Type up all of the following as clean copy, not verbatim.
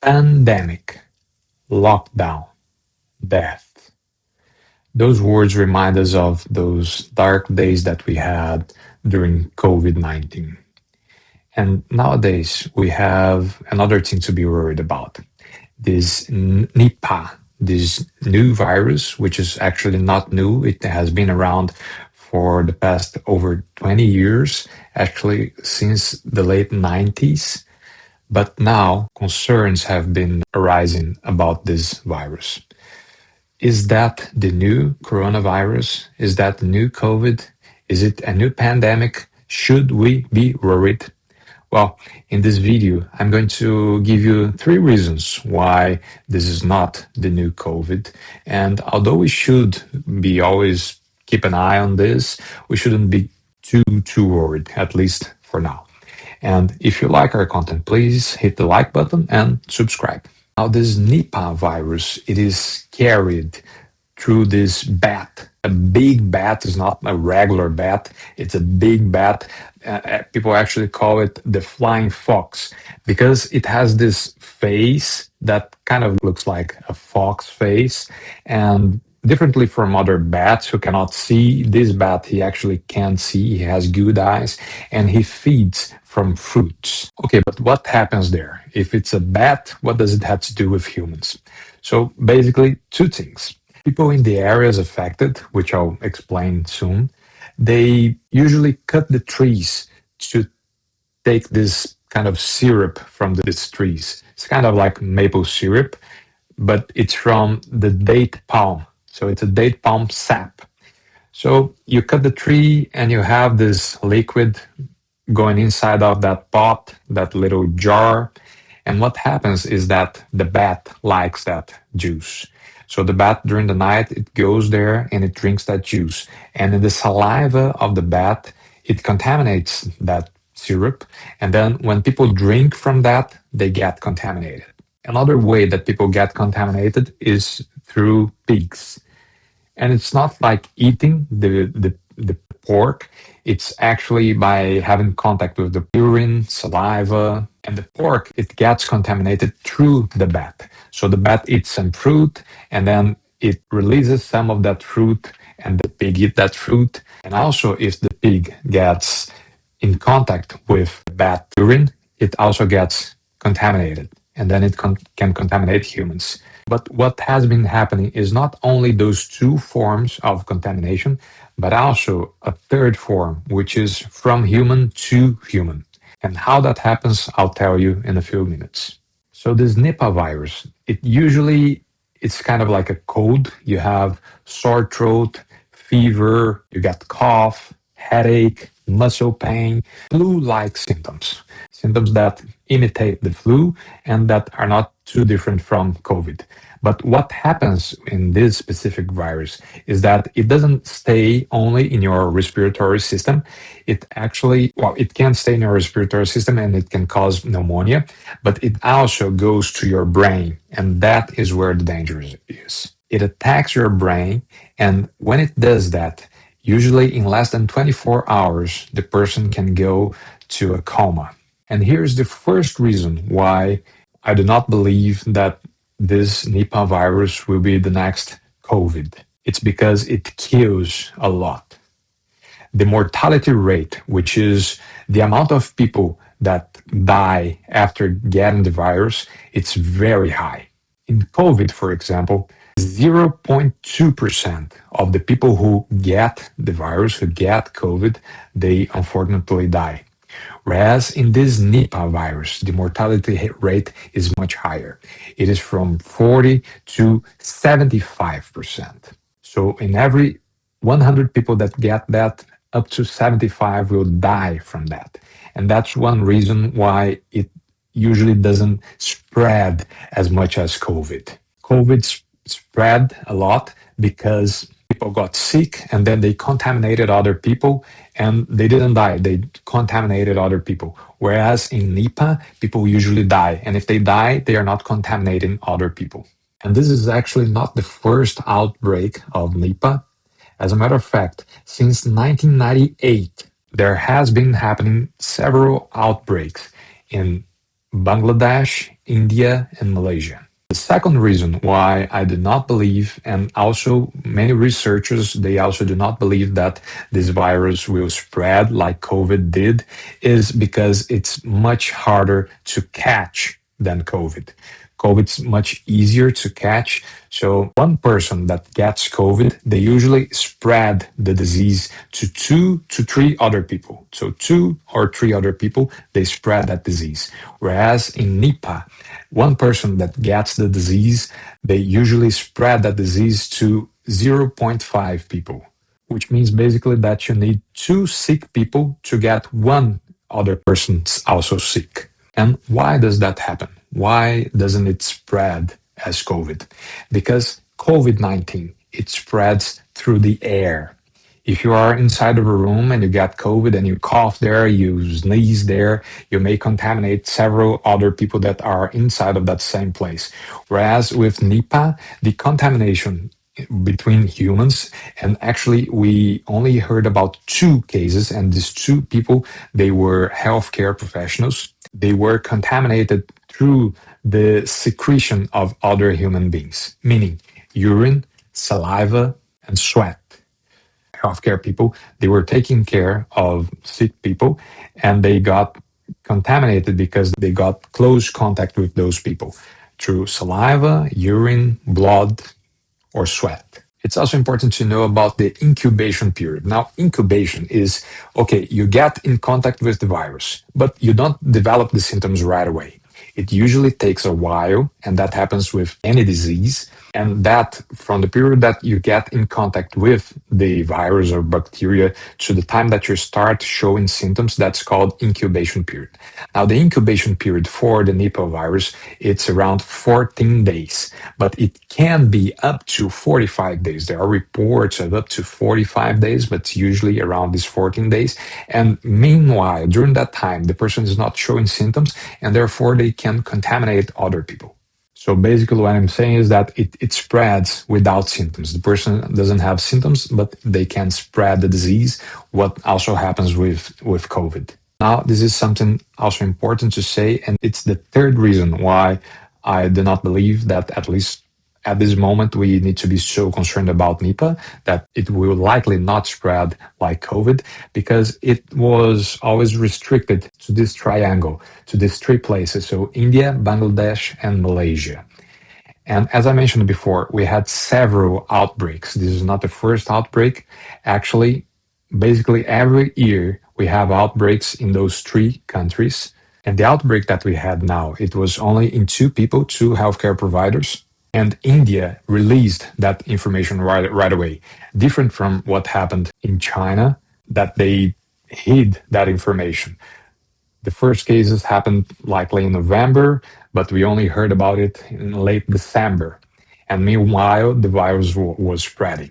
Pandemic, lockdown, death. Those words remind us of those dark days that we had during COVID-19. And nowadays, we have another thing to be worried about. This NIPAH, this new virus, which is actually not new. It has been around for the past over 20 years, actually since the late 90s. But now concerns have been arising about this virus. Is that the new coronavirus? Is that the new COVID? Is it a new pandemic? Should we be worried? Well, in this video, I'm going to give you 3 reasons why this is not the new COVID. And although we should be always keep an eye on this, we shouldn't be too worried, at least for now. And if you like our content, please hit the like button and subscribe. Now, this Nipah virus, it is carried through this bat. A big bat is not a regular bat, it's a big bat. People actually call it the flying fox because it has this face that kind of looks like a fox face. And differently from other bats who cannot see, this bat, he actually can see, he has good eyes, and he feeds from fruits. Okay, but what happens there? If it's a bat, what does it have to do with humans? So basically, 2 things. People in the areas affected, which I'll explain soon, they usually cut the trees to take this kind of syrup from these trees. It's kind of like maple syrup, but it's from the date palm. So it's a date palm sap. So you cut the tree and you have this liquid going inside of that pot, that little jar. And what happens is that the bat likes that juice. So the bat during the night, it goes there and it drinks that juice. And in the saliva of the bat, it contaminates that syrup. And then when people drink from that, they get contaminated. Another way that people get contaminated is through pigs. And it's not like eating the pork. It's actually by having contact with the urine, saliva, and the pork, it gets contaminated through the bat. So the bat eats some fruit and then it releases some of that fruit and the pig eats that fruit. And also if the pig gets in contact with bat urine, it also gets contaminated and then it can contaminate humans. But what has been happening is not only those 2 forms of contamination, but also a 3rd form, which is from human to human. And how that happens, I'll tell you in a few minutes. So this Nipah virus, it's kind of like a cold. You have sore throat, fever, you get cough, headache, muscle pain, flu-like symptoms. Symptoms that imitate the flu and that are not too different from COVID. But what happens in this specific virus is that it doesn't stay only in your respiratory system. It can stay in your respiratory system and it can cause pneumonia, but it also goes to your brain. And that is where the danger is. It attacks your brain. And when it does that, usually in less than 24 hours, the person can go to a coma. And here's the first reason why I do not believe that this Nipah virus will be the next COVID. It's because it kills a lot. The mortality rate, which is the amount of people that die after getting the virus, it's very high. In COVID, for example, 0.2% of the people who get the virus, who get COVID, they unfortunately die. Whereas in this Nipah virus, the mortality rate is much higher. It is from 40 to 75%. So in every 100 people that get that, up to 75 will die from that. And that's one reason why it usually doesn't spread as much as COVID. COVID spread a lot because people got sick and then they contaminated other people and they didn't die. They contaminated other people. Whereas in Nipah, people usually die. And if they die, they are not contaminating other people. And this is actually not the first outbreak of Nipah. As a matter of fact, since 1998, there has been happening several outbreaks in Bangladesh, India, and Malaysia. The second reason why I do not believe, and also many researchers, they also do not believe that this virus will spread like COVID did, is because it's much harder to catch than COVID. COVID's much easier to catch. So one person that gets COVID, they usually spread the disease to 2 to 3 other people. So 2 or 3 other people, they spread that disease. Whereas in NIPAH, one person that gets the disease, they usually spread that disease to zero point 0.5 people, which means basically that you need 2 sick people to get one other person also sick. And why does that happen? Why doesn't it spread as COVID? Because COVID-19, it spreads through the air. If you are inside of a room and you get COVID and you cough there, you sneeze there, you may contaminate several other people that are inside of that same place. Whereas with NIPAH, the contamination between humans, and actually we only heard about 2 cases, and these 2 people, they were healthcare professionals. They were contaminated through the secretion of other human beings, meaning urine, saliva, and sweat. Healthcare people, they were taking care of sick people, and they got contaminated because they got close contact with those people through saliva, urine, blood, or sweat. It's also important to know about the incubation period. Now, incubation is, okay, you get in contact with the virus, but you don't develop the symptoms right away. It usually takes a while, and that happens with any disease. And that, from the period that you get in contact with the virus or bacteria to the time that you start showing symptoms, that's called incubation period. Now, the incubation period for the Nipah virus, it's around 14 days, but it can be up to 45 days. There are reports of up to 45 days, but it's usually around these 14 days. And meanwhile, during that time, the person is not showing symptoms, and therefore they can contaminate other people. So basically what I'm saying is that it spreads without symptoms. The person doesn't have symptoms, but they can spread the disease, what also happens with COVID. Now, this is something also important to say, and it's the third reason why I do not believe that, at least at this moment, we need to be so concerned about NIPAH, that it will likely not spread like COVID, because it was always restricted to this triangle, to these 3 places, so India, Bangladesh, and Malaysia. And as I mentioned before, we had several outbreaks. This is not the first outbreak. Actually, basically every year we have outbreaks in those 3 countries. And the outbreak that we had now, it was only in 2 people, 2 healthcare providers. And India released that information right away. Different from what happened in China, that they hid that information. The first cases happened likely in November, but we only heard about it in late December. And meanwhile, the virus was spreading.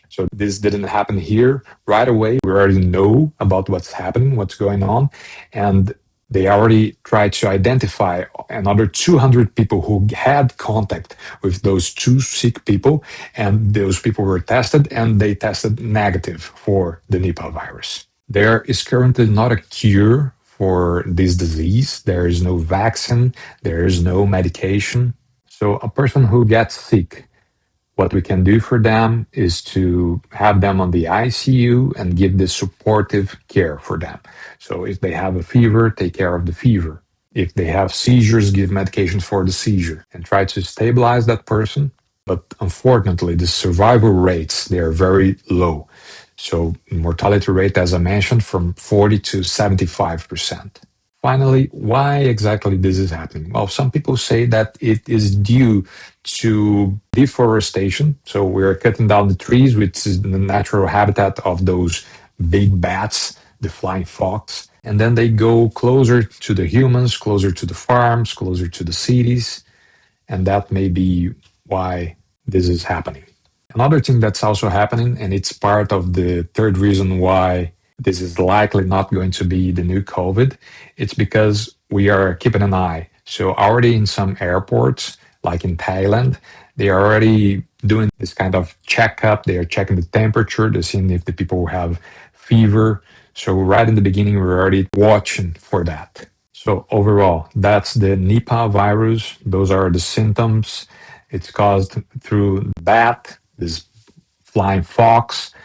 So this didn't happen here right away. We already know about what's happening, what's going on. And they already tried to identify another 200 people who had contact with those 2 sick people. And those people were tested, and they tested negative for the Nipah virus. There is currently not a cure for this disease. There is no vaccine. There is no medication. So a person who gets sick, what we can do for them is to have them on the ICU and give the supportive care for them. So if they have a fever, take care of the fever. If they have seizures, give medication for the seizure and try to stabilize that person. But unfortunately, the survival rates, they are very low. So mortality rate, as I mentioned, from 40 to 75%. Finally, why exactly this is happening? Well, some people say that it is due to deforestation. So we're cutting down the trees, which is the natural habitat of those big bats, the flying fox. And then they go closer to the humans, closer to the farms, closer to the cities. And that may be why this is happening. Another thing that's also happening, and it's part of the third reason why this is likely not going to be the new COVID, it's because we are keeping an eye. So already in some airports, like in Thailand, they are already doing this kind of checkup. They are checking the temperature, they're seeing if the people have fever. So right in the beginning, we're already watching for that. So overall, that's the Nipah virus. Those are the symptoms. It's caused through bat, this flying fox,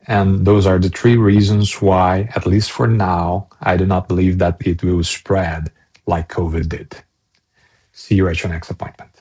and those are the three reasons why, at least for now, I do not believe that it will spread like COVID did. See you at your next appointment.